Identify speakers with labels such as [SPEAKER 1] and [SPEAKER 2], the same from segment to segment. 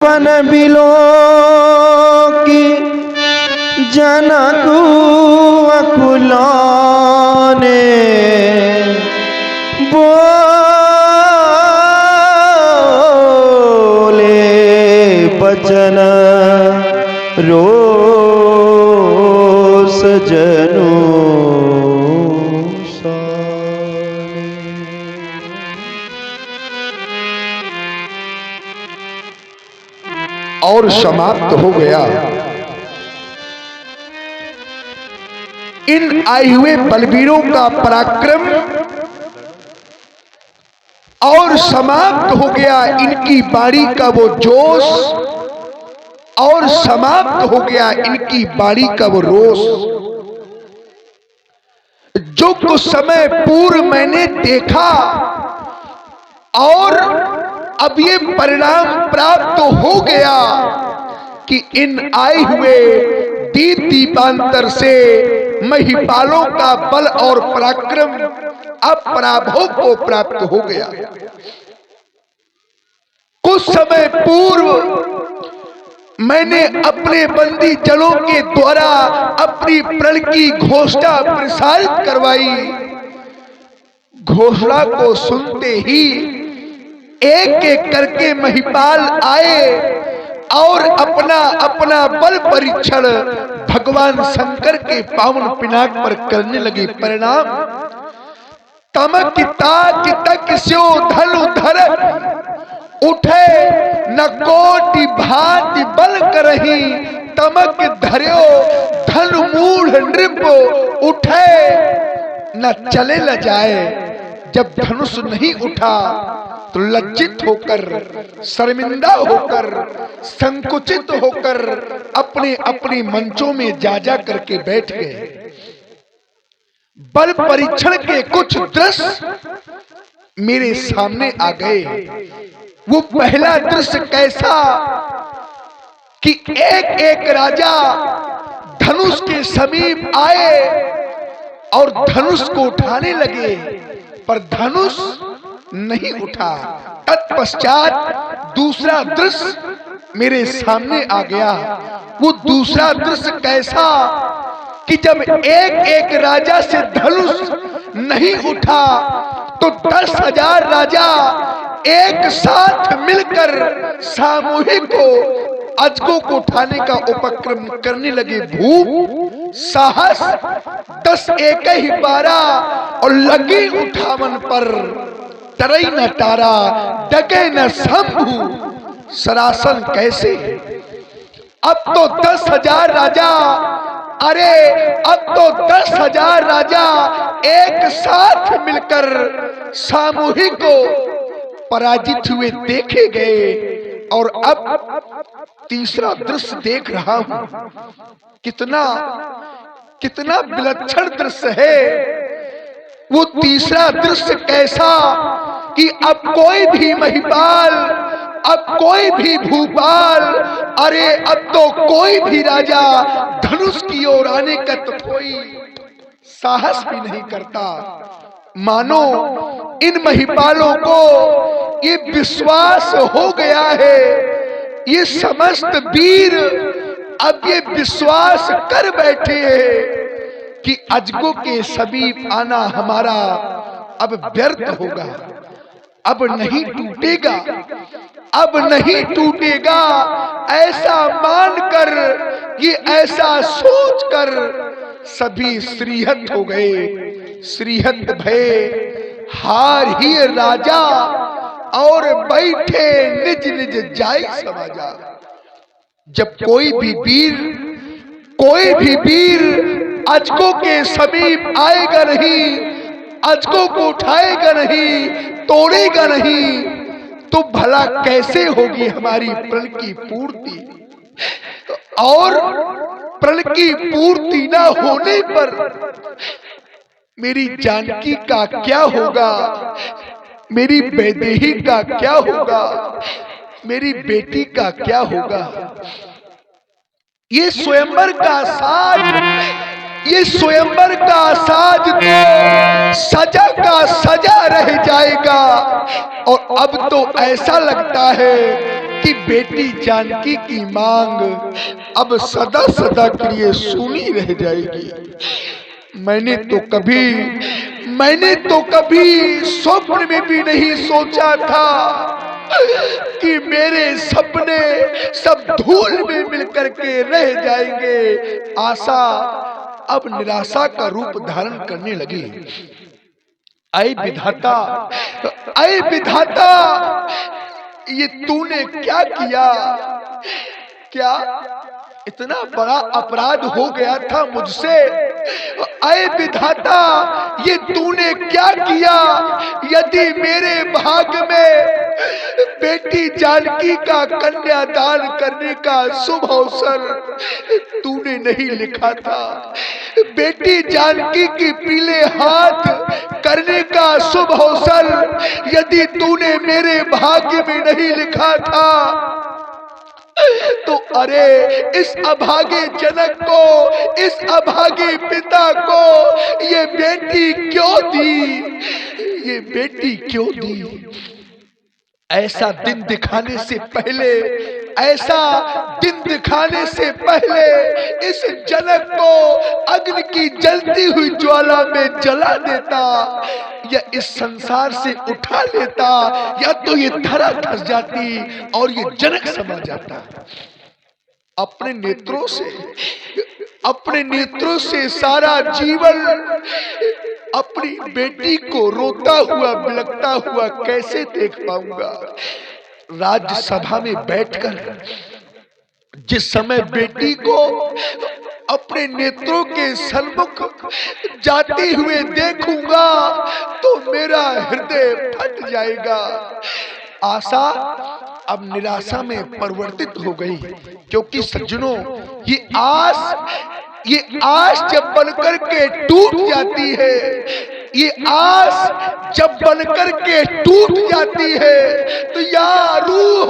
[SPEAKER 1] One below की जनकू अकुलाने बोले बचन रोस जनू
[SPEAKER 2] और समाप्त हो गया। इन आए हुए बलवीरों का पराक्रम और समाप्त हो गया इनकी बाड़ी का वो जोश और समाप्त हो गया इनकी बाड़ी का वो रोष जो कुछ समय पूर्व मैंने देखा और अब ये परिणाम प्राप्त हो गया कि इन आए हुए दीप दीपांतर से महिपालों का बल और पराक्रम अब पराभव को प्राप्त हो गया। कुछ समय पूर्व मैंने अपने बंदी जनों के द्वारा अपनी प्रण की घोषणा प्रसारित करवाई। घोषणा को सुनते ही एक एक करके महिपाल आए और अपना अपना बल परीक्षण भगवान शंकर के पावन पिनाक पर करने लगे। परिणाम तमक ताज तक स्यो धनु धर उठे न कोटि भांति बल करही तमक धर्यो धन मूढ़ नृप उठे न चले ल जाए। जब धनुष नहीं उठा तो लज्जित होकर शर्मिंदा होकर संकुचित होकर अपने अपने मंचों में जा जा करके बैठ गए। बल परीक्षण के कुछ दृश्य मेरे सामने आ गए। वो पहला दृश्य कैसा कि एक एक राजा धनुष के समीप आए और धनुष को उठाने लगे पर धनुष नहीं उठा। तत्पश्चात दूसरा दृश्य मेरे सामने आ गया। वो दूसरा दृश्य कैसा कि जब एक एक राजा से धनुष नहीं उठा तो 10,000 राजा एक साथ मिलकर सामूहिक अजगों को उठाने का उपक्रम करने लगे। भूप साहस 10 एक ही 12 और लगी उठावन पर तरई न तारा डगे न शंभु सरासन कैसे। अब तो 10,000 राजा अरे अब तो 10,000 राजा एक साथ मिलकर सामूहिक को पराजित हुए देखे गए। और अब तीसरा दृश्य देख रहा हूं। कितना कितना विलक्षण दृश्य है। वो तीसरा दृश्य कैसा कि अब कोई भी महिपाल अब कोई भी भूपाल अरे अब तो कोई भी राजा धनुष की ओर आने का तो कोई साहस भी नहीं करता। मानो इन महिपालों को ये विश्वास हो गया है। ये समस्त वीर अब ये विश्वास कर बैठे हैं कि अजगों के समीप आना हमारा अब व्यर्थ होगा, अब नहीं टूटेगा, अब नहीं टूटेगा। ऐसा मानकर ये ऐसा सोचकर सभी श्रीहत हो गए। श्रीहत भय हार ही राजा और बैठे निज निज जाय समाजा। जब कोई भी वीर अजगों के समीप आएगा नहीं, अजगों को उठाएगा नहीं, तोड़ेगा नहीं तो भला कैसे होगी हमारी प्रण की पूर्ति। और प्रण की पूर्ति न होने पर मेरी जानकी का क्या होगा, मेरी वैदेही का क्या होगा, मेरी बेटी का क्या होगा। ये स्वयंवर का साज ये स्वयंवर का साज तो सजा का सजा रह जाएगा। और अब तो ऐसा लगता है कि कि बेटी जानकी की मांग अब सदा सदा के लिए सुनी रह जाएगी। मैंने तो कभी स्वप्न में भी नहीं सोचा था कि मेरे सपने सब धूल में मिलकर के रह जाएंगे। आशा अब निराशा का रूप धारण करने लगी। ऐ विधाता, ऐ विधाता, ये तूने क्या किया? क्या इतना बड़ा अपराध हो गया था मुझसे? ऐ विधाता, ये तूने क्या किया? यदि मेरे भाग्य में बेटी जानकी का कन्यादान करने का शुभ अवसर तूने नहीं लिखा था, बेटी जानकी की पीले हाथ करने का शुभ अवसर यदि तूने मेरे भाग्य में नहीं लिखा था, तो अरे इस अभागे जनक को, इस अभागे पिता को ये बेटी क्यों दी? ये बेटी क्यों दी? ऐसा दिन दिखाने से पहले, ऐसा दिन दिखाने से पहले इस जनक को अग्नि की जलती हुई ज्वाला में जला देता, या इस संसार से उठा लेता, या तो ये धरा धस जाती और ये जनक समा जाता। अपने नेत्रों से सारा जीवन अपनी बेटी को रोता हुआ बिलखता हुआ कैसे देख पाऊंगा? राज्यसभा में बैठकर जिस समय बेटी को अपने नेत्रों के सन्मुख जाते हुए देखूंगा तो मेरा हृदय फट जाएगा। आशा अब निराशा में परिवर्तित हो गई, क्योंकि सज्जनों ये आस जब बनकर के टूट जाती है, ये आस जब बनकर के टूट जाती है तो यार रूह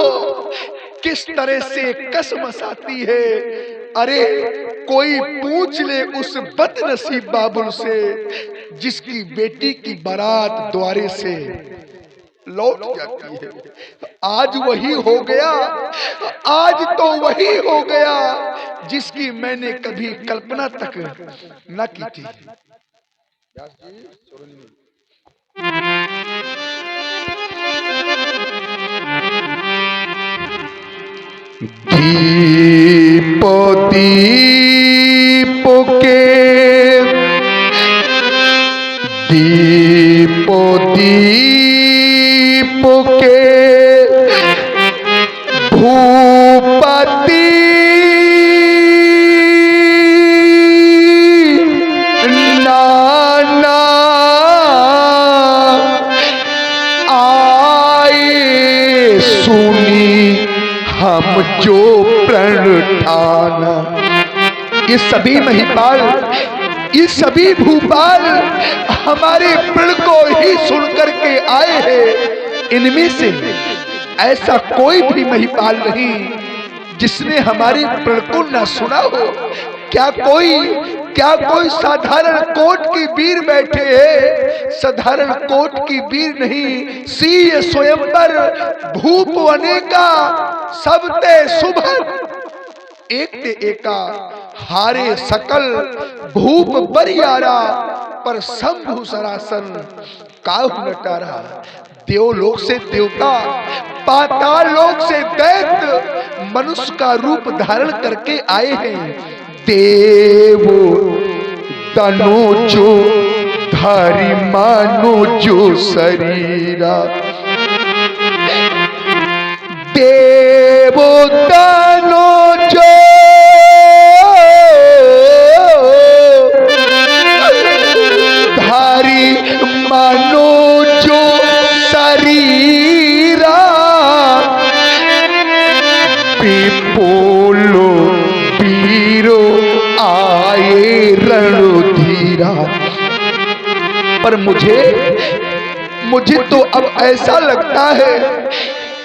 [SPEAKER 2] किस तरह से कसमस आती है। अरे कोई पूछ ले उस बदनसीब बाबुल से जिसकी बेटी की बारात द्वारे से लौट जाती है। आज वही हो गया, आज तो वही हो गया जिसकी मैंने कभी कल्पना तक न की थी।
[SPEAKER 1] दीपो दीपो के, दीपो दीपो के भूपति नाना आए सुनी हम जो प्रण ठाना। ये सभी महिपाल, ये सभी भूपाल हमारे प्रण को ही सुनकर के आए हैं। इनमें से ऐसा कोई भी महिपाल नहीं जिसने हमारे प्रण को न सुना हो। क्या कोई साधारण कोट की वीर बैठे हैं? साधारण कोट की वीर नहीं, सीय स्वयंवर भूप अनेका सबते सुभन एक ते एका हारे सकल भूप बरियारा पर शंभु सरासन काहु नटारा। देवलोक से देवता, पाताल लोक से दैत्य मनुष्य का रूप धारण करके आए हैं। देव तनु जो धारी मानो जो शरीरा, देव तनु जो धारी मानो जो शरीरा, पिपोलो वीरो आए रणधीरा। पर मुझे तो अब ऐसा लगता है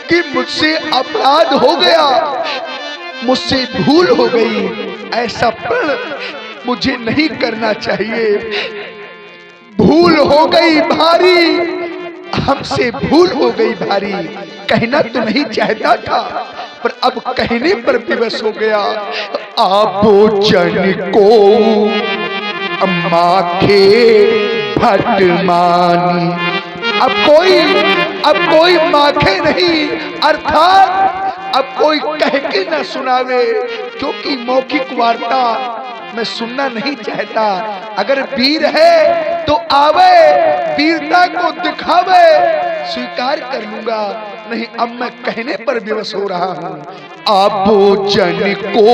[SPEAKER 1] कि मुझसे अपराध हो गया, मुझसे भूल हो गई। ऐसा प्रण मुझे नहीं करना चाहिए। भूल हो गई भारी, हमसे भूल हो गई भारी। कहना तो नहीं चाहता था,
[SPEAKER 2] पर अब कहने पर विवश हो गया। आबो जन को माखे भट मानी। अब कोई माखे नहीं, अर्थात अब कोई कह के न सुनावे, क्योंकि मौखिक वार्ता मैं सुनना नहीं चाहता। अगर वीर है तो आवे, वीरता को दिखावे, स्वीकार कर लूंगा, नहीं अब मैं कहने पर विवश हो रहा हूं। आबो जन को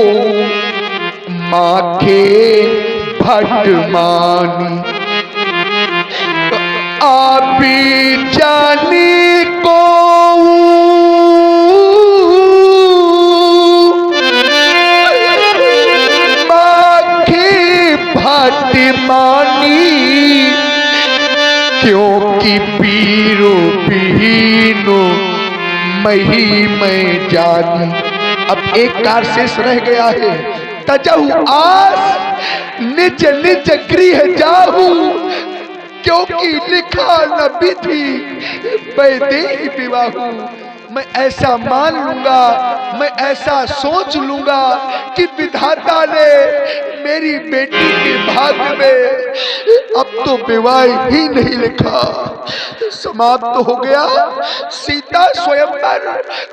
[SPEAKER 2] माखे भट मानी, आबी जानी को माखे भट मानी, क्योंकि पीरो पीनो मही मैं जानी। अब एक कार शेष रह गया है। तजहु आस निज निज गृह जाहू, क्योंकि लिखा न विधि वैदेही विवाहू। मैं ऐसा मान लूंगा, मैं ऐसा सोच लूंगा कि विधाता ने मेरी बेटी के भाग्य में अब तो विवाह ही नहीं लिखा। समाप्त हो गया सीता स्वयंवर,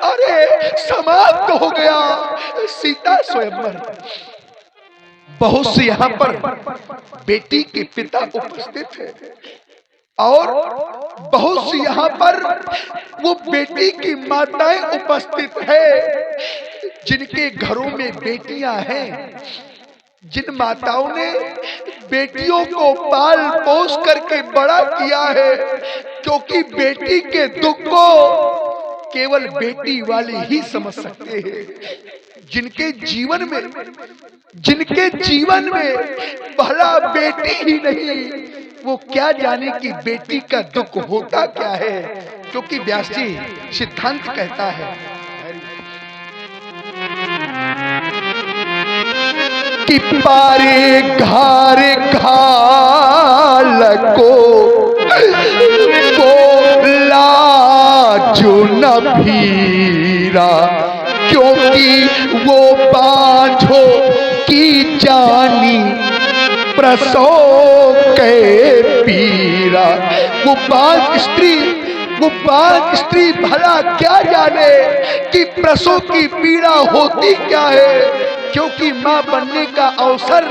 [SPEAKER 2] अरे समाप्त हो गया सीता स्वयंवर। बहुत से यहाँ पर बेटी के पिता उपस्थित है और बहुत से यहाँ पर वो बेटी की माताएं उपस्थित है, जिनके घरों में बेटियां हैं, जिन माताओं ने बेटियों को पाल पोस करके बड़ा किया है, क्योंकि बेटी के दुख को केवल बेटी वाले ही समझ सकते हैं। जिनके जीवन में भला बेटी ही नहीं, वो क्या जाने कि बेटी का दुख होता क्या है। क्योंकि व्यास जी सिद्धांत कहता है कि पारे घार घाल को लाजो न भीरा, क्योंकि वो बांझो की जानी प्रसव के पीरा। वो बांझ स्त्री भला क्या जाने कि प्रसव की पीड़ा होती क्या है, क्योंकि मां बनने का अवसर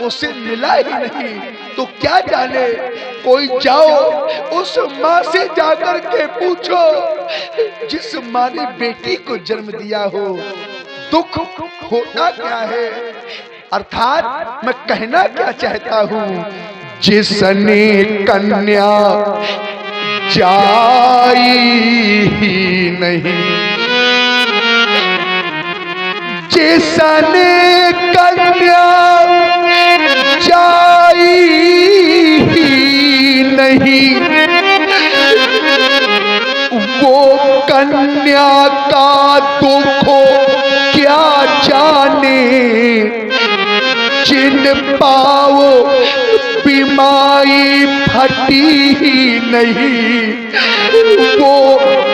[SPEAKER 2] उसे मिला ही नहीं, तो क्या जाने। कोई जाओ उस माँ से जाकर के पूछो जिस माँ ने बेटी को जन्म दिया हो, दुख होता क्या है। अर्थात मैं कहना क्या चाहता हूँ, जिसने कन्या जाई ही नहीं, जिसने कन्या जाई ही नहीं, वो कन्या का दुख क्या जाने। जिन पाओ बीमारी फटी ही नहीं, वो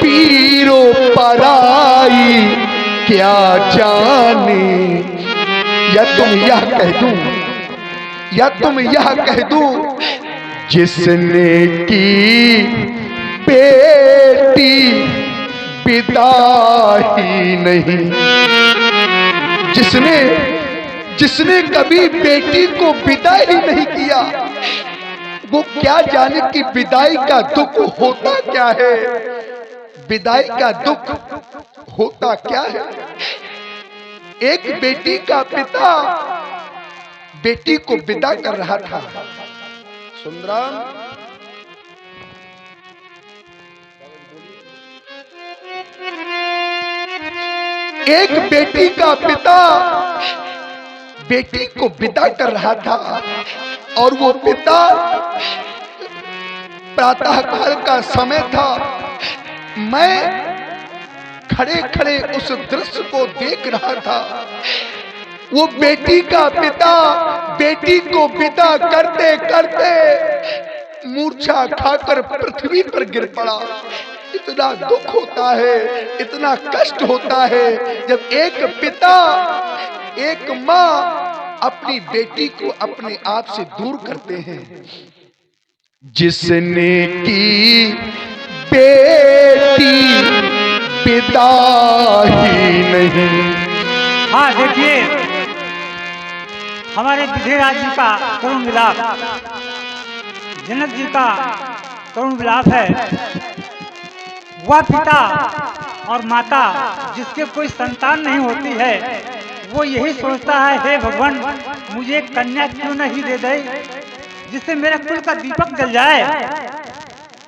[SPEAKER 2] पीरो पराई क्या जाने। या तुम यह कह दूं, जिसने की बेटी पिता ही नहीं, जिसने कभी बेटी को विदा ही नहीं किया, वो क्या जाने कि विदाई का दुख होता क्या है। विदाई का दुख होता क्या है। एक बेटी का पिता बेटी को विदा कर रहा था। सुंदराम, एक बेटी का पिता बेटी को विदा कर रहा था और वो पिता, प्रातः काल का समय था, मैं खड़े खड़े उस दृश्य को देख रहा था। वो बेटी का पिता बेटी को विदा करते करते मूर्छा खाकर पृथ्वी पर गिर पड़ा। इतना दुख होता है, इतना कष्ट होता है जब एक पिता, एक माँ अपनी बेटी को अपने आप से दूर करते हैं। जिसने की बेटी पिता ही नहीं।
[SPEAKER 3] हाँ देखिए, हमारे विधिराज जी का करुण विलाप, जनक जी का करुण विलाप है। वह पिता और माता जिसके कोई संतान नहीं होती है, वो यही सोचता है, हे भगवान मुझे कन्या क्यों नहीं दे दे जिससे मेरे कुल का दीपक जल जाए।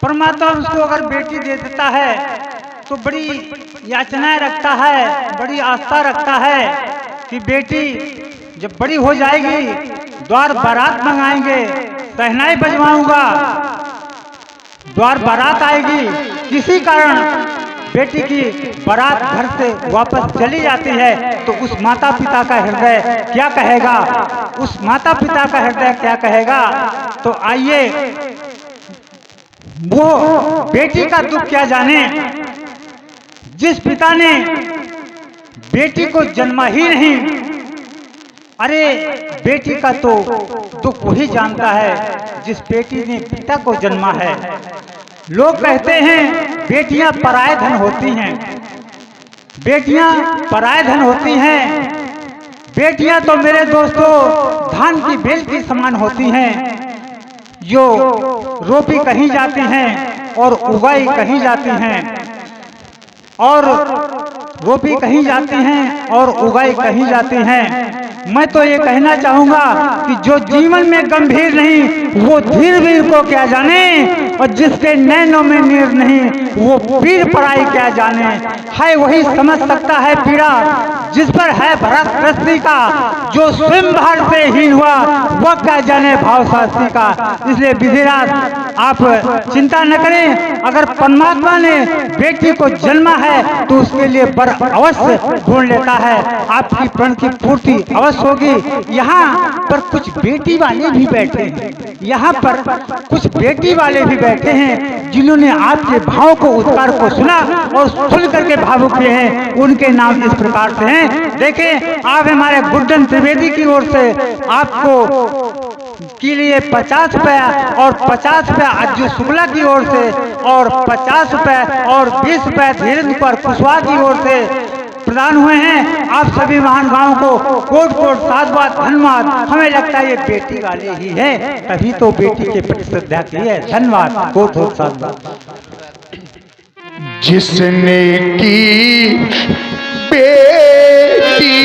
[SPEAKER 3] परमात्मा उसको अगर बेटी दे देता है तो बड़ी याचनाएं रखता है, बड़ी आस्था रखता है कि बेटी जब बड़ी हो जाएगी द्वार बारात मंगाएंगे, शहनाई बजवाऊंगा, द्वार बारात आएगी। किसी कारण बेटी की बारात घर से वापस चली जाती है तो उस माता पिता का हृदय क्या कहेगा, उस माता पिता का हृदय क्या कहेगा। तो आइए वो बेटी का दुख क्या जाने, जिस पिता ने बेटी को जन्मा ही नहीं। अरे बेटी का तो दुख वही जानता है जिस बेटी ने पिता को जन्मा है। लोग कहते हैं बेटियां पराये धन होती हैं, बेटियां पराये धन होती हैं। बेटियां तो मेरे दोस्तों धान की बेल की समान होती हैं, जो रोपी कहीं जाती हैं और उगाई कहीं जाती हैं, और रोपी कहीं जाती हैं और उगाई कहीं जाती हैं। मैं तो ये कहना चाहूंगा कि जो जीवन में गंभीर नहीं वो धीर वीर को क्या जाने, और जिसके नैनों में नीर नहीं वो पीर पराई क्या जाने। है वही समझ सकता है पीड़ा जिस पर है भरत कृष्ण का, जो स्वयं भार से हीन हुआ वह क्या जाने भाव शास्त्री का। इसलिए विधिराज आप चिंता न करें, अगर परमात्मा ने बेटी को जन्मा है तो उसके लिए बर अवश्य ढूंढ लेता है, आपकी प्रण की पूर्ति अवश्य होगी। यहाँ पर कुछ बेटी वाले भी बैठे हैं, यहाँ पर कुछ बेटी वाले भी बैठे हैं जिन्होंने आपके भाव को उद्गार को सुना और सुन करके भावुक हुए हैं। उनके नाम इस प्रकार से हैं। देखें आप हमारे गुड्डन त्रिवेदी की ओर से आपको के लिए 50 रुपया और 50 रुपया अज्जू शुक्ला की ओर से और 50 रुपया और 20 रुपया धीरेन्द्र पर कुशवाहा की ओर से प्रदान हुए हैं। आप सभी महान गांव को कोट कोट साधुवाद धन्यवाद। हमें लगता है ये बेटी वाले ही है, तभी तो बेटी के प्रति श्रद्धा की है। धन्यवाद, कोट कोट साधुवाद।
[SPEAKER 2] जिसने की बेटी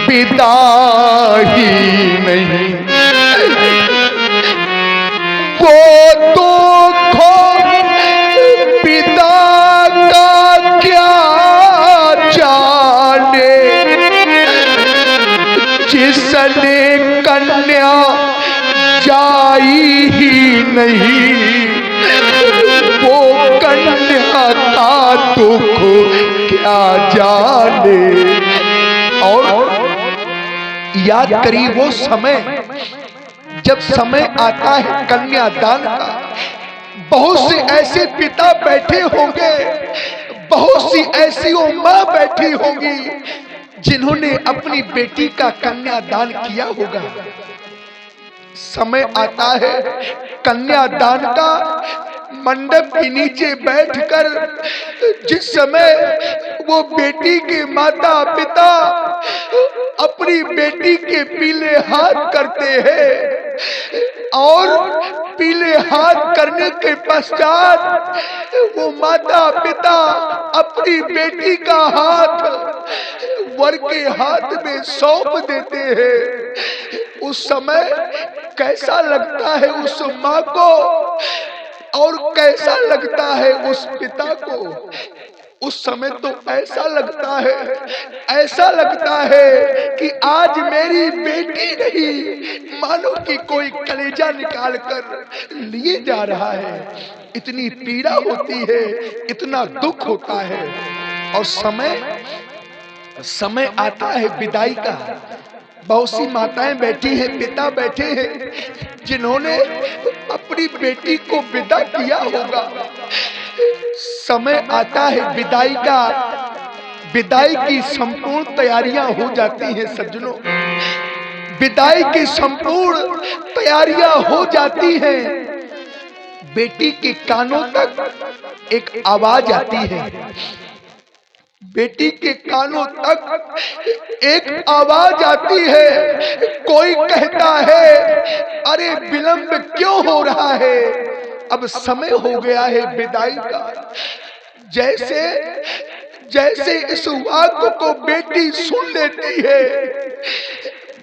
[SPEAKER 2] पिता ही नहीं, वो तो पिता का क्या जाने। जिसने कन्या जाई ही नहीं, वो कन्या का दुख क्या जाने। और याद करिए वो समय, जब समय आता है कन्यादान का, बहुत से ऐसे पिता बैठे होंगे, बहुत सी ऐसी माँ बैठी होंगी जिन्होंने अपनी बेटी का कन्यादान किया होगा। समय आता है कन्यादान का, मंडप के नीचे बैठकर जिस समय वो बेटी के माता पिता अपनी बेटी के पीले हाथ करते हैं और पीले हाथ करने के पश्चात वो माता पिता अपनी बेटी का हाथ वर के हाथ में सौंप देते हैं। उस समय कैसा लगता है उस माँ को और कैसा लगता है उस पिता को। उस समय तो ऐसा लगता है कि आज मेरी बेटी नहीं, मानो कि कोई कलेजा निकाल कर लिए जा रहा है। इतनी पीड़ा होती है, इतना दुख होता है। और समय आता है विदाई का। बहुत सी माताएं बैठी हैं, पिता बैठे हैं जिन्होंने अपनी बेटी को विदा किया होगा। समय आता है विदाई का, विदाई की संपूर्ण तैयारियां हो जाती हैं सज्जनों, विदाई की संपूर्ण तैयारियां हो जाती हैं। बेटी के कानों तक एक आवाज आती है, बेटी के कानों तक एक आवाज आती है। कोई कहता है अरे विलंब क्यों हो रहा है, अब समय हो गया है विदाई का। जैसे जैसे इस वाक्य को बेटी सुन लेती है,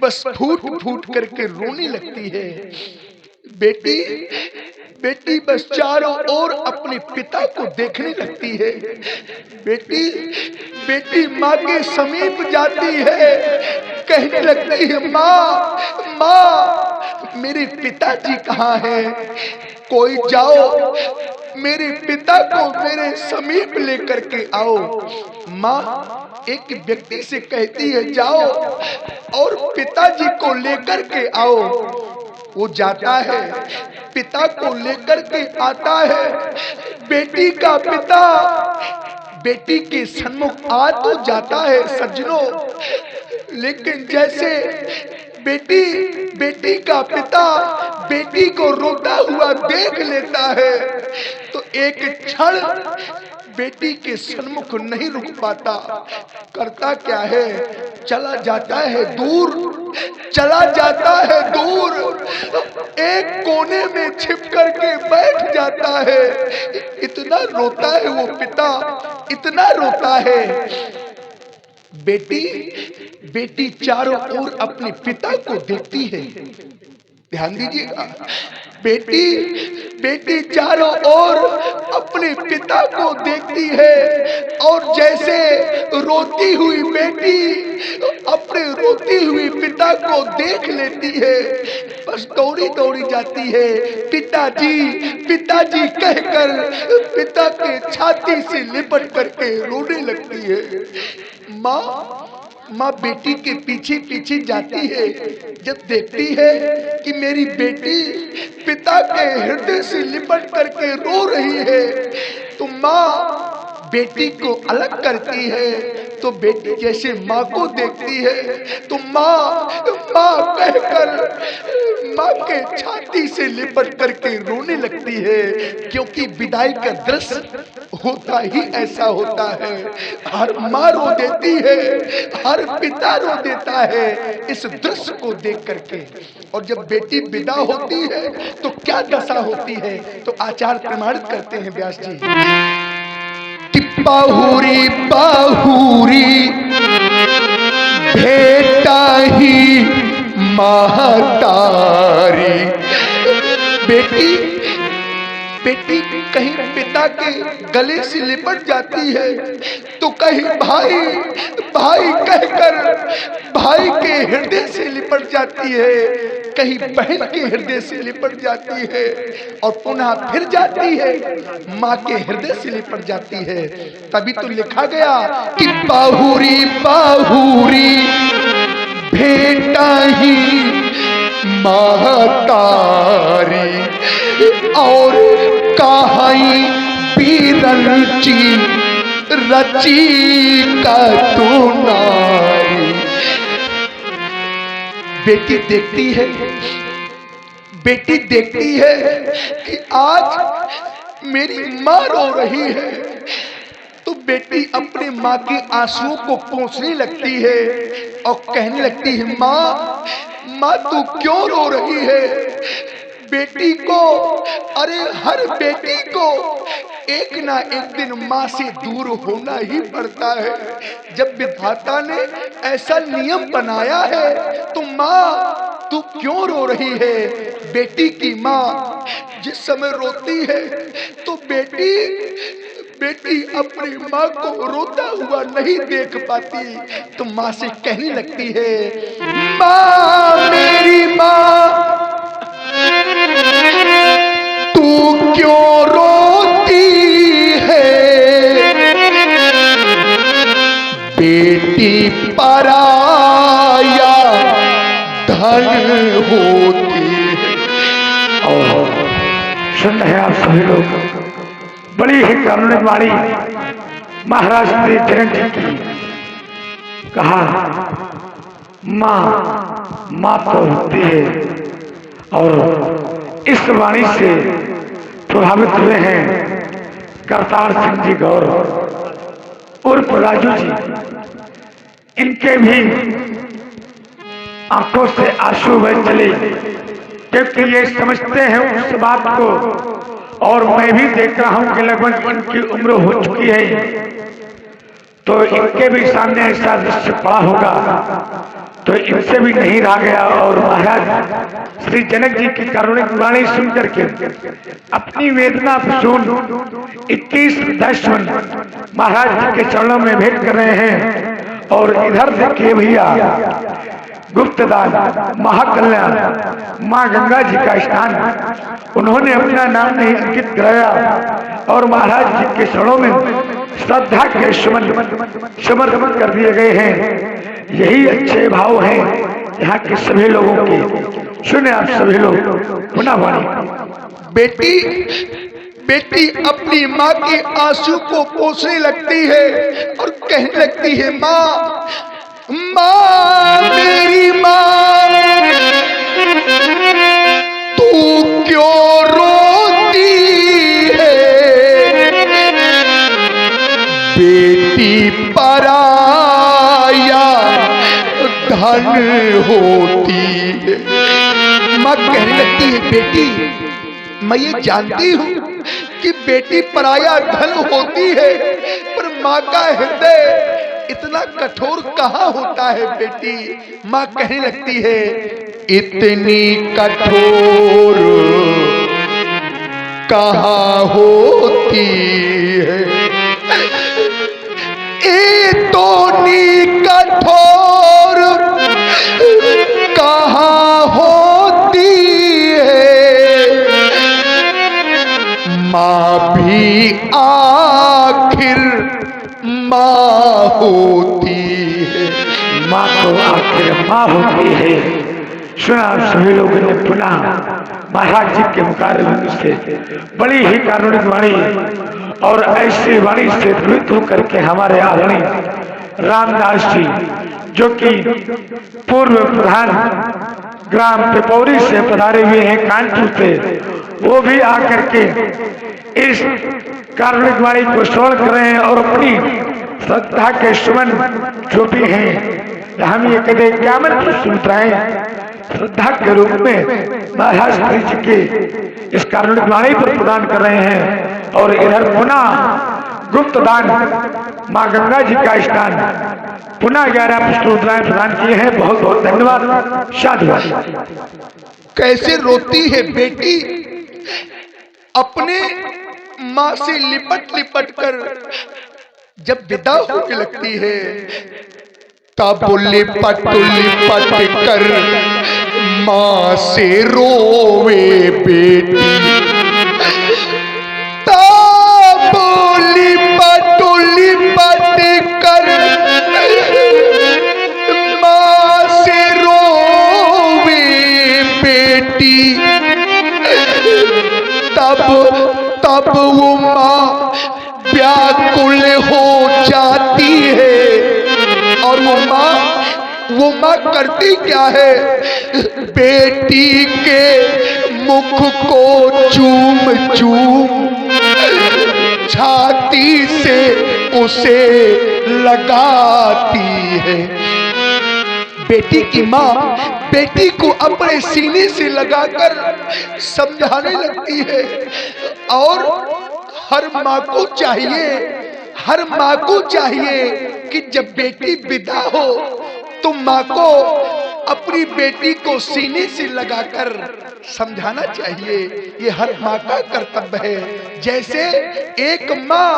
[SPEAKER 2] बस फूट फूट करके रोने लगती है। बेटी बेटी बस चारों ओर अपने पिता को देखने लगती है। बेटी बेटी माँ के समीप जाती है, कहने लगती है माँ माँ मेरे पिताजी कहाँ हैं, कोई जाओ मेरे पिता को मेरे समीप लेकर के आओ। माँ एक व्यक्ति से कहती है जाओ और पिताजी को लेकर के आओ। वो जाता है, पिता को लेकर के आता है। बेटी का पिता बेटी के सन्मुख आ तो जाता है सज्जनों, लेकिन जैसे बेटी का पिता बेटी को रोता हुआ देख लेता है तो एक क्षण बेटी के सन्मुख नहीं रुक पाता। करता क्या है, चला जाता है दूर, चला जाता है दूर, एक कोने में छिप करके बैठ जाता है। इतना रोता है वो पिता, इतना रोता है। बेटी चारों ओर अपने पिता को देखती है। ध्यान दीजिएगा, बेटी चारों ओर अपने पिता को देखती है और जैसे रोती हुई बेटी अपने रोती हुई पिता को देख लेती है, बस दौड़ी दौड़ी जाती है। पिताजी पिताजी कहकर पिता के छाती से लिपट करके रोने लगती है। माँ बेटी के पीछे पीछे जाती है। जब देखती है कि मेरी बेटी पिता के हृदय से लिपट करके रो रही है तो माँ बेटी को अलग करती है। तो बेटी जैसे माँ को देखती है तो माँ कहकर माँ के छाती से लिपट करके रोने लगती है, क्योंकि विदाई का दृश्य होता ही ऐसा होता है। हर माँ रो देती है, हर पिता रो देता है इस दृश्य को देख करके। और जब बेटी विदा होती है तो क्या दशा होती है, तो आचार्य प्रमाणित करते हैं व्यास जी कि बाहुरी बाहुरी भेटा ही महतारी। बेटी कहीं पिता के गले से लिपट जाती है तो कहीं भाई कहकर भाई के हृदय से लिपट जाती है, कहीं बहन के हृदय से लिपट जाती है और पुनः फिर जाती है माँ के हृदय से लिपट जाती है। तभी तो लिखा गया कि बाहुरी बाहुरी भेटा ही महतारी और कहाई बीरंची रची का तू नारी। बेटी देखती है कि आज मेरी माँ रो रही है तो बेटी अपने माँ के आंसुओं को पोंछने लगती है और कहने लगती है माँ तू क्यों रो रही है। बेटी को, अरे हर बेटी को एक ना एक दिन माँ से दूर होना ही पड़ता है। जब विधाता ने ऐसा नियम बनाया है तो माँ तू क्यों रो रही है। बेटी की माँ जिस समय रोती है तो बेटी अपनी माँ को रोता हुआ नहीं देख पाती तो माँ से कहने लगती है माँ मेरी माँ तू क्यों रोती है। बेटी पराया धन होती है।
[SPEAKER 3] और सुन रहे आप सभी लोग,
[SPEAKER 4] बड़ी ही कारुणिक वाणी महाराज श्री जनक जी की। कहा माँ तो होती है, और इस वाणी से प्रभावित हुए हैं करतार सिंह जी गौर उर्फ राजू जी। इनके भी आंखों से आंसू बह चले, क्योंकि ये समझते हैं उस बात को, और मैं भी देख रहा हूं कि लगभग इनकी उम्र हो चुकी है, तो इनके भी सामने ऐसा दृश्य पड़ा होगा, तो इनसे भी नहीं रहा गया। और महाराज श्री जनक जी की कारुणिक वाणी सुन करके अपनी वेदना सुन 21 दशमन महाराज जी के चरणों में भेंट कर रहे हैं। और इधर देखिए भैया, गुप्तदान महाकल्याण माँ गंगा जी का स्नान, उन्होंने अपना नाम नहीं अंकित कराया, और महाराज जी के चरणों में श्रद्धा के समर्पण कर दिए गए हैं। यही अच्छे भाव हैं यहाँ के सभी लोगों के। सुने आप सभी लोग पुनः वाणी।
[SPEAKER 2] बेटी अपनी माँ के आंसू को पोंछने लगती है और कहने लगती है, माँ मेरी माँ, तू क्यों रोती है? बेटी पराया धन होती है। माँ कहने लगती है, बेटी मैं ये जानती हूँ कि बेटी पराया धन होती है, पर माँ का हृदय इतना कठोर कहाँ होता है बेटी? माँ कहने लगती है, इतनी कठोर कहाँ होती है? इतनी कठोर कहाँ होती है? माँ भी आखिर माँ होती है।
[SPEAKER 4] माँ तो आखिर माँ होती है। सुना सभी लोगों ने पुनः महाराज जी के मुकाबले से बड़ी ही कारुणिक वाणी, और ऐसी वाणी से द्रुत होकर के हमारे आदरणीय रामदास जी, जो कि पूर्व प्रधान ग्राम पिपौरी से पधारे हुए हैं कानपुर से, वो भी आकर के इस कारुणिक वाणी को श्रवण कर रहे हैं, और अपनी श्रद्धा के सुमन जो भी हैं, हम ये कहते क्या मन सुनताएं श्रद्धा के रूप में महाराज जी के इस कारुणिक वाणी पर प्रदान कर रहे हैं। और इधर पुनः गुप्त दान माँ गंगा जी का स्नान, पुनः 11 पुष्पोद्राएं प्रदान किए हैं। बहुत बहुत धन्यवाद, साधुवाद।
[SPEAKER 2] कैसे रोती है बेटी अपने माँ से लिपट लिपट कर जब विदा होने लगती है, तब लिपट लिपट कर माँ से रोवे बेटी। तब लिपट लिपट कर माँ से रोवे बेटी। तब वो माँ व्याकुल हो जाती है, और वो माँ करती क्या है? बेटी के मुख को चूम चूम छाती से उसे लगाती है। बेटी की माँ बेटी को अपने सीने से लगाकर समझाने लगती है, और हर माँ को चाहिए कि जब बेटी विदा हो तो माँ को अपनी बेटी को सीने से लगाकर समझाना चाहिए। ये हर माँ का कर्तव्य है। जैसे एक माँ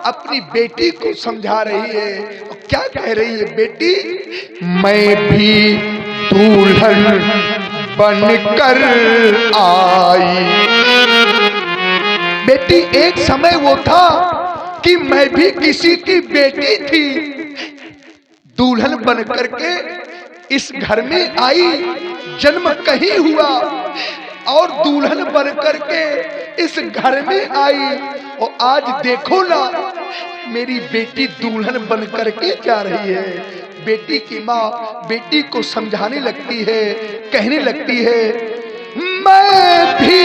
[SPEAKER 2] अपनी बेटी को समझा रही है, क्या कह रही है बेटी? मैं भी दुल्हन बनकर आई। बेटी एक समय वो था कि मैं भी किसी की बेटी थी, दुल्हन बन करके इस घर में आई, जन्म कहीं हुआ और दुल्हन बन करके इस घर में आई। और आज देखो ना, मेरी बेटी दुल्हन बन करके जा रही है। बेटी की माँ बेटी को समझाने लगती है, कहने लगती है, मैं भी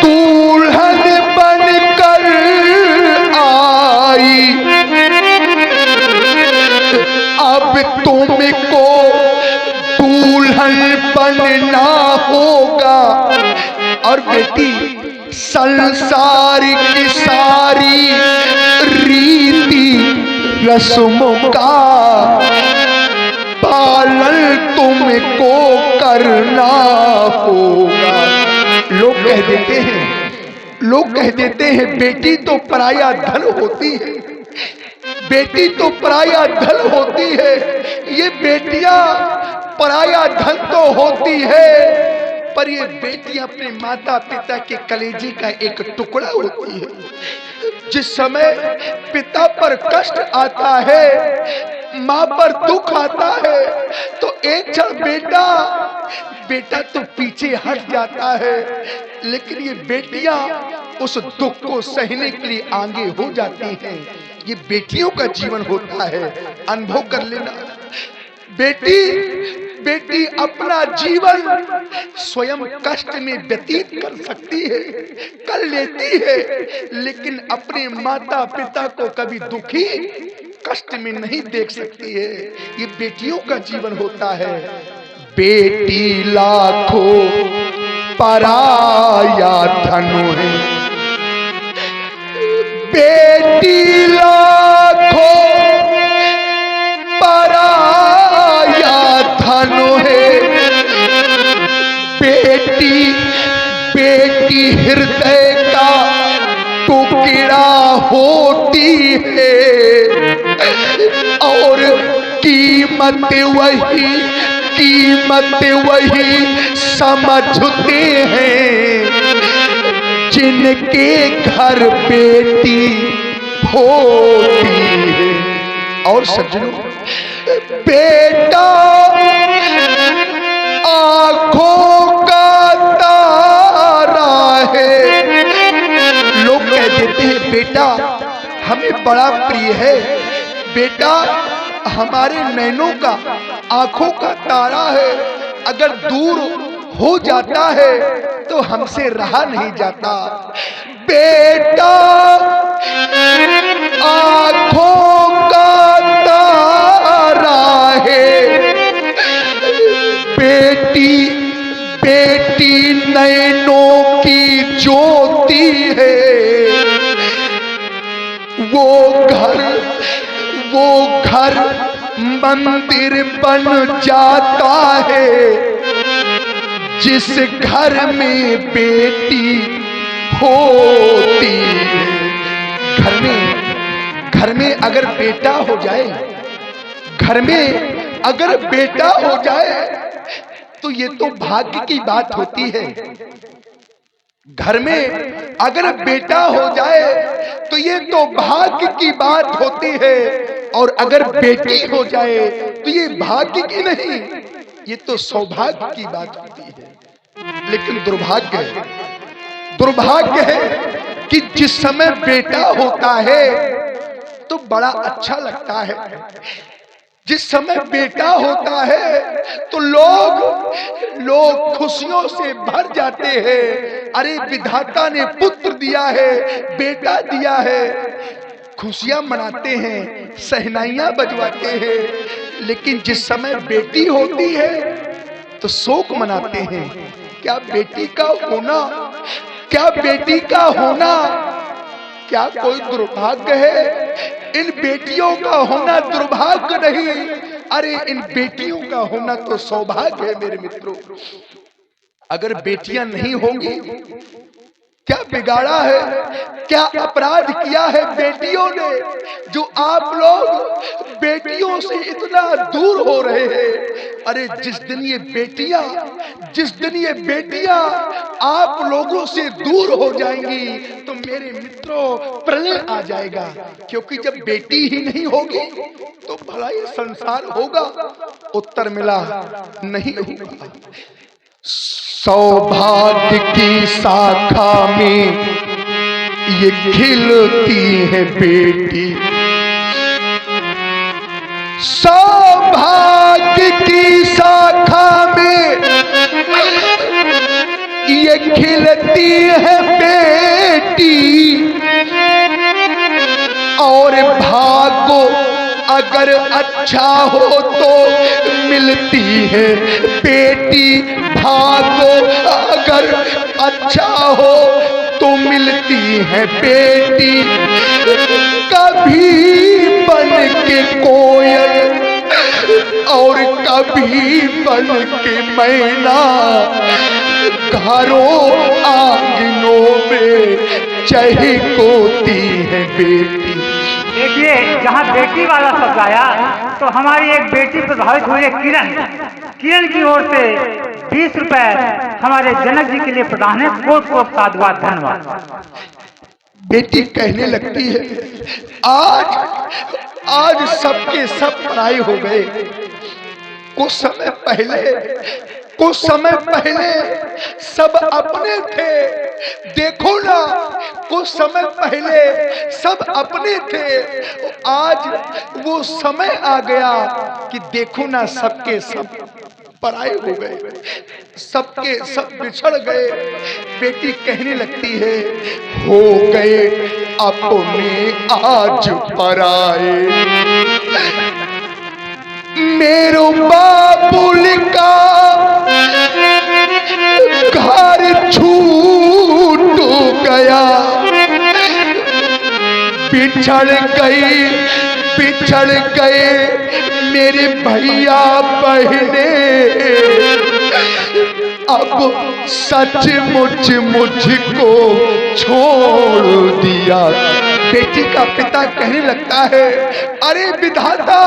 [SPEAKER 2] दुल्हन बनकर आई, अब तुमको दुल्हन बनना होगा। और बेटी संसार की सारी रीति रस्मों का पालन तुमको करना होगा। लोग कह देते हैं बेटी तो पराया धन होती है, बेटी तो पराया धन होती है। ये बेटियां पराया धन तो होती है, पर ये बेटियां अपने माता पिता के कलेजे का एक टुकड़ा होती है। जिस समय पिता पर कष्ट आता है, माँ पर दुख आता है, तो एक क्षण बेटा तो पीछे हट जाता है, लेकिन ये बेटियां उस दुख को सहने के लिए आगे हो जाती हैं। ये बेटियों का जीवन होता है, अनुभव कर लेना। बेटी अपना जीवन स्वयं कष्ट में व्यतीत कर सकती है, कर लेती है, लेकिन अपने माता पिता को कभी दुखी कष्ट में नहीं देख सकती है। ये बेटियों का जीवन होता है। बेटी लाखों पराया धन है, बेटी लाखों पराया धन है। बेटी हृदय का टुकड़ा होती है, और कीमत वही समझते हैं जिनके घर बेटी होती है। और सज्जनों, बेटा आंखों का तारा है। लोग कह देते हैं बेटा हमें बड़ा प्रिय है, बेटा हमारे नैनों का, आंखों का तारा है, अगर दूर हो जाता है तो हमसे रहा नहीं जाता। बेटा आंखों का तारा है, बेटी नैनों की ज्योति है। वो घर मंदिर बन जाता है जिस घर में बेटी होती है। घर में अगर बेटा हो जाए, घर में अगर बेटा हो जाए तो ये तो भाग्य की बात होती है। घर में अगर बेटा हो जाए तो ये तो भाग्य की बात होती है, और अगर बेटी हो जाए तो ये भाग्य की नहीं, ये तो सौभाग्य की बात होती है। लेकिन दुर्भाग्य है कि जिस समय बेटा होता है तो बड़ा अच्छा लगता है, जिस समय बेटा होता है तो लोग खुशियों से भर जाते हैं। अरे विधाता ने पुत्र दिया है, बेटा दिया है, खुशियां मनाते हैं, सहनाइयां बजवाते हैं। लेकिन जिस समय बेटी होती है तो शोक मनाते हैं। क्या बेटी का होना क्या कोई दुर्भाग्य है? इन बेटियों का होना दुर्भाग्य नहीं, अरे इन बेटियों का होना तो सौभाग्य है मेरे मित्रों। अगर बेटियां नहीं होंगी, क्या बिगाड़ा है, क्या अपराध किया है बेटियों ने, जो आप लोग बेटियों से इतना दूर हो रहे हैं? अरे जिस दिन ये बेटियां आप लोगों से दूर हो जाएंगी तो मेरे मित्रों प्रलय आ जाएगा। क्योंकि जब बेटी ही नहीं होगी तो भला ये संसार होगा? उत्तर मिला नहीं होगा। सौभाग्य की शाखा में
[SPEAKER 1] ये खिलती है बेटी, सौभाग्य की शाखा में ये खिलती है बेटी, और भागो अगर अच्छा हो तो मिलती है बेटी, भागो अगर अच्छा हो तो मिलती है बेटी। कभी बन के कोयल और कभी बन के मैना, घरों आंगनों में चहकोती है बेटी।
[SPEAKER 3] देखिए, जहाँ बेटी वाला शब्द आया तो हमारी एक बेटी प्रभावित हुई है, किरण की ओर से 20 रुपए हमारे जनक जी के लिए प्रदान है। कोट कोट साधुवाद, धन्यवाद।
[SPEAKER 1] बेटी कहने लगती है, आज सबके सब पराये हो गए। कुछ समय पहले सब अपने थे, देखो ना, कुछ समय पहले सब अपने थे, आज वो समय आ गया कि देखो ना सबके सब पराये हो गए, सबके सब बिछड़ गए। बेटी कहने लगती है, हो गए अपने आज पराए, मेरो बाबुल का घर छूट गया, बिछड़ गए मेरे भैया बहने, अब सचमुच मुझको छोड़ दिया। बेटी का पिता कहने लगता है, अरे विधाता,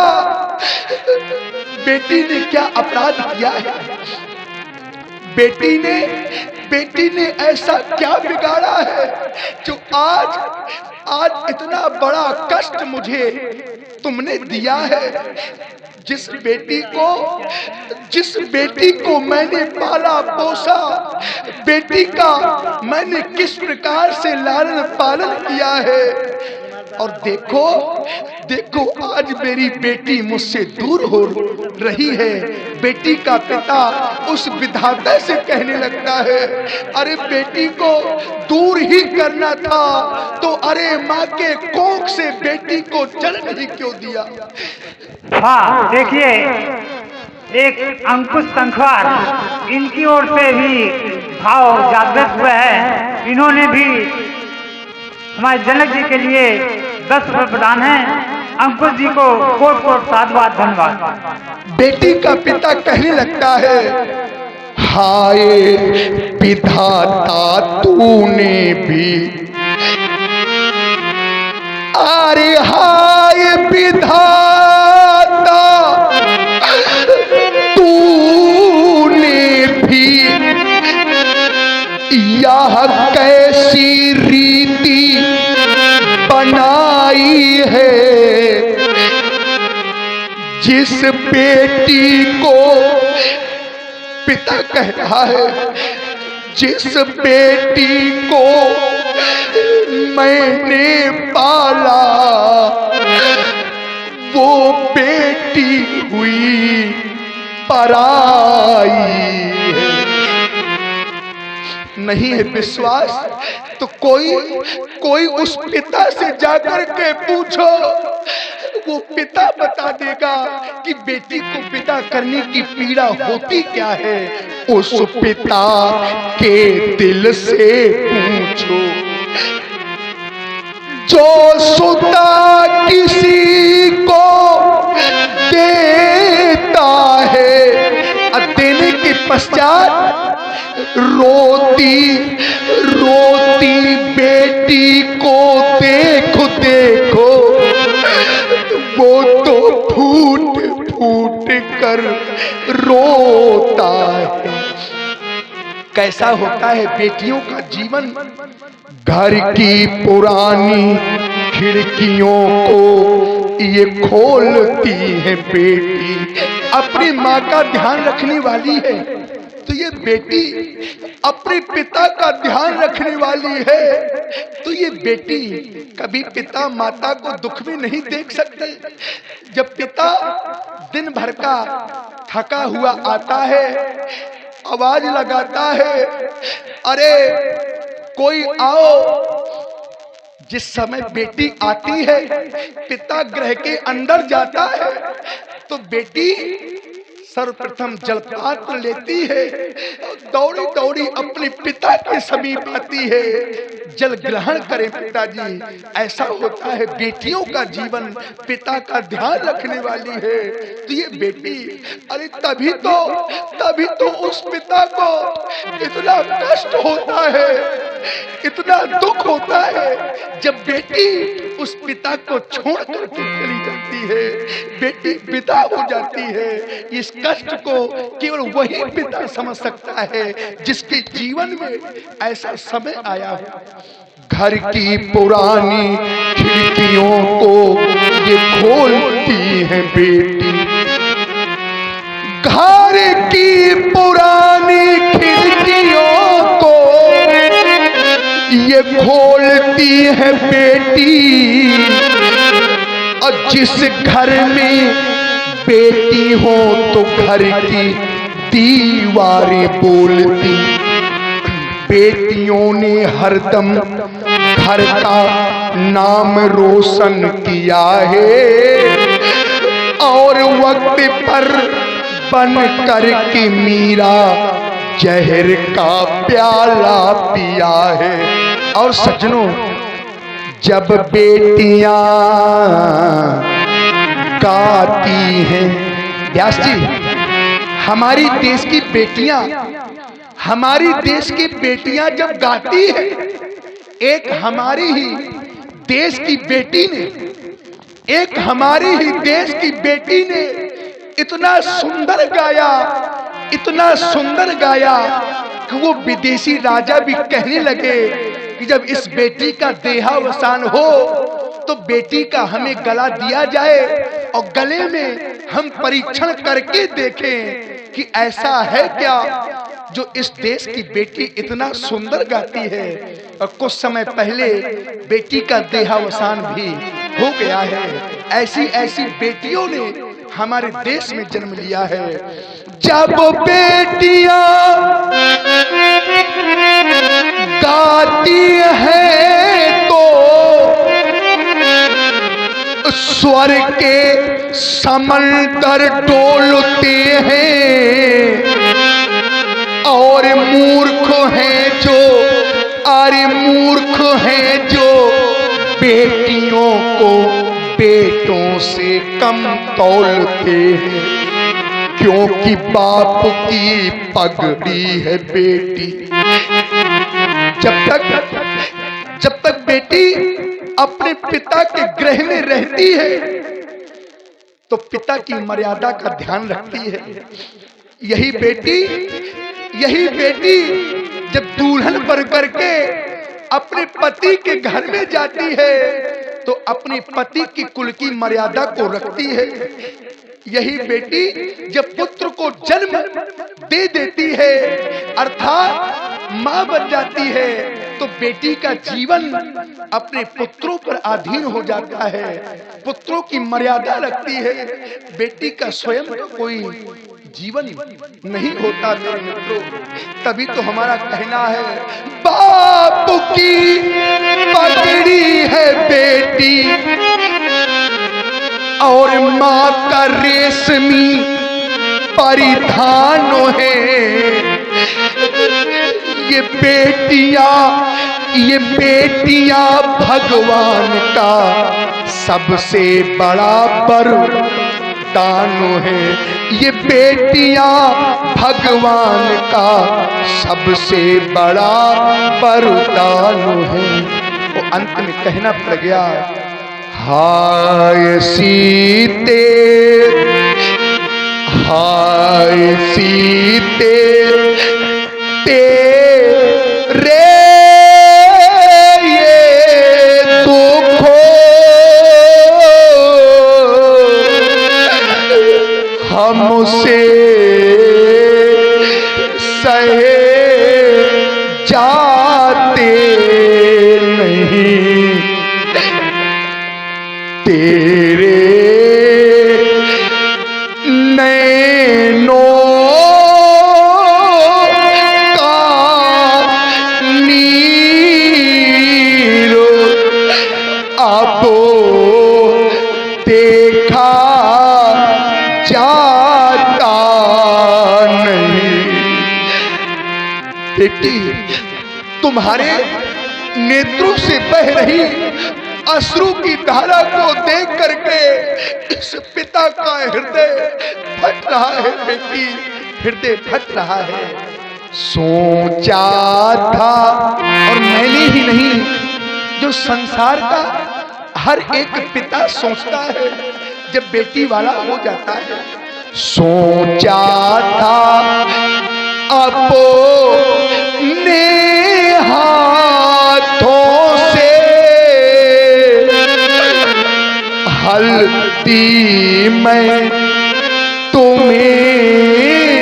[SPEAKER 1] बेटी ने क्या अपराध किया है? बेटी ने ऐसा क्या बिगाड़ा है जो आज इतना बड़ा कष्ट मुझे तुमने दिया है? जिस बेटी को मैंने पाला पोसा, बेटी का मैंने किस प्रकार से लालन पालन किया है, और देखो आज मेरी बेटी मुझसे दूर हो रही है। बेटी का पिता उस विधाता से कहने लगता है, अरे बेटी को दूर ही करना था तो अरे माँ के कोख से बेटी को जन्म ही क्यों दिया?
[SPEAKER 3] हाँ, देखिए, एक अंकुश संखवार, इनकी ओर से भी भाव जागृत हुए हैं। इन्होंने भी हमारे जनक जी के लिए 10 रुपये प्रदान है। अंकुश जी को कोट कोट साधुवाद, धन्यवाद।
[SPEAKER 1] बेटी का पिता कहने लगता है, हाय विधाता तूने भी, अरे हाय विधाता तूने भी यह कैसी रीति बनाई है, जिस बेटी को, पिता कह रहा है, जिस बेटी को मैंने पाला वो बेटी हुई पराई है। नहीं है विश्वास तो कोई उस पिता से जाकर के पूछो, वो पिता बता देगा कि बेटी को विदा करने की पीड़ा होती क्या है। उस पिता के दिल से पूछो, जो सुता किसी को देता है, देने के पश्चात रोती बेटी को देखो वो तो फूट कर रोता है। कैसा होता है बेटियों का जीवन। घर की पुरानी खिड़कियों को ये खोलती है बेटी, अपनी माँ का ध्यान रखने वाली है तो ये बेटी अपने पिता का ध्यान रखने वाली है, तो ये बेटी कभी पिता माता को दुख में नहीं देख सकते। जब पिता दिन भर का थका हुआ आता है, आवाज लगाता है, अरे कोई आओ। जिस समय बेटी आती है, पिता गृह के अंदर जाता है, तो बेटी सर्वप्रथम जलपात्र लेती है, दौड़ी दौड़ी अपने पिता के समीप आती है, जल ग्रहण करें पिताजी। ऐसा होता है, बेटियों का जीवन पिता का ध्यान रखने वाली है। तो ये बेटी, अरे तभी तो उस पिता को इतना कष्ट होता है, इतना दुख होता है, जब बेटी उस पिता को छोड़ करके चली जाती है, बेटी विदा हो जाती है। इस कष्ट को केवल वही पिता समझ सकता है जिसके जीवन में ऐसा समय आया है।
[SPEAKER 2] घर की पुरानी खिड़कियों को ये खोलती है बेटी, घर की पुरानी खिड़कियों को ये खोलती है बेटी। और जिस घर में बेटी हो तो घर की दीवारें बोलती। बेटियों ने हरदम घर का नाम रोशन किया है, और वक्त पर बन कर के मीरा जहर का प्याला पिया है। और सज्जनों, जब बेटियां गाती हैं, व्यास जी, हमारी देश की बेटियां, हमारी देश की बेटियां जब गाती है, एक हमारी ही देश की बेटी ने, एक हमारी ही देश की बेटी ने इतना सुंदर गाया, इतना सुंदर गाया कि वो विदेशी राजा भी कहने लगे कि जब इस बेटी का देहावसान हो तो बेटी का हमें गला दिया जाए, और गले में हम परीक्षण करके देखें कि ऐसा है क्या जो इस देश की बेटी इतना सुंदर गाती है। और कुछ समय पहले बेटी का देहावसान भी हो गया है। ऐसी ऐसी बेटियों ने हमारे देश में जन्म लिया है। जब बेटियां गाती हैं तो स्वर्ग के समंदर डोलते हैं, और मूर्ख हैं जो, अरे मूर्ख हैं जो बेटियों को बेटों से कम तौलते हैं, क्योंकि बाप की पगड़ी है बेटी।
[SPEAKER 1] जब तक बेटी अपने पिता के गृह में रहती है तो पिता की मर्यादा का ध्यान रखती है। यही बेटी जब दुल्हन बन करके अपने पति के घर में जाती है तो अपने पति की कुल की मर्यादा को रखती है। यही बेटी जब पुत्र को जन्म दे देती है, अर्थात मां बन जाती है, तो बेटी का जीवन अपने पुत्रों पर अधीन हो जाता है, पुत्रों की मर्यादा रखती है। बेटी का स्वयं का कोई जीवन नहीं होता मेरे मित्रों। तभी तो हमारा कहना है,
[SPEAKER 2] बाप की पगड़ी है बेटी और माँ का रेशमी परिधान है। ये बेटियां भगवान का सबसे बड़ा वरदान है। ये बेटियां भगवान का सबसे बड़ा वरदान है।
[SPEAKER 1] वो अंत में कहना पड़ गया,
[SPEAKER 2] हाय सीते, हाय सीते तेरे ये दुखो हमसे कहे जाते नहीं, तेरे नैनों का नीर अब देखा जाता नहीं। बेटी, तुम्हारे नेत्रों से बह रही अश्रु की धारा को देख करके इस पिता का हृदय फट रहा है। बेटी, हृदय फट रहा है। सोचा था, और मैंने ही नहीं, जो संसार का हर एक पिता सोचता है जब बेटी वाला हो जाता है। सोचा था अपने हाथों से हल्दी मैं तुम्हें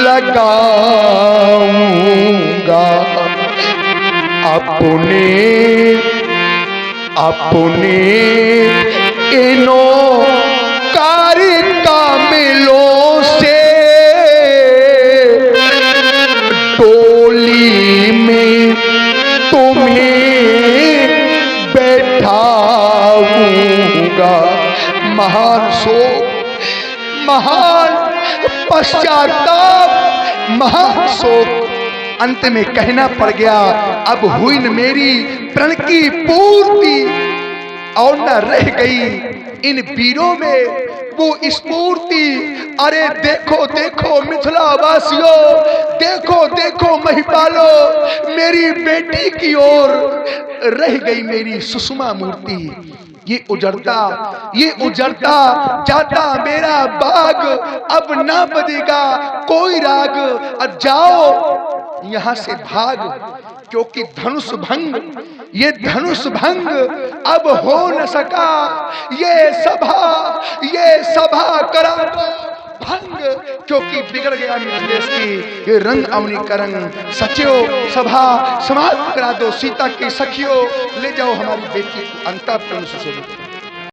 [SPEAKER 2] लगाऊंगा, अपने इनों कार्य कामिलों से टोली में तुम्हें बैठाऊंगा। महान शोक, महान पश्चाताप, महान शोक अंत में कहना पड़ गया, अब हुई न मेरी प्रण की पूर्ति, और न रह गई इन वीरों में वो स्फूर्ति। अरे देखो देखो मिथिला वासियों, देखो देखो महिपालो, मेरी बेटी की ओर रह गई मेरी सुषमा मूर्ति। ये उजड़ता जाता मेरा बाग, अब ना बजेगा कोई राग। अब जाओ यहाँ से भाग, क्योंकि धनुष भंग अब हो न सका। ये सभा करा भंग, क्योंकि बिगड़ गया मिथिलेश की ये रंग अवनीकरण। सचिव सभा समाप्त करा दो, सीता की सखियों ले जाओ हमारी बेटी को अंतःपुर से।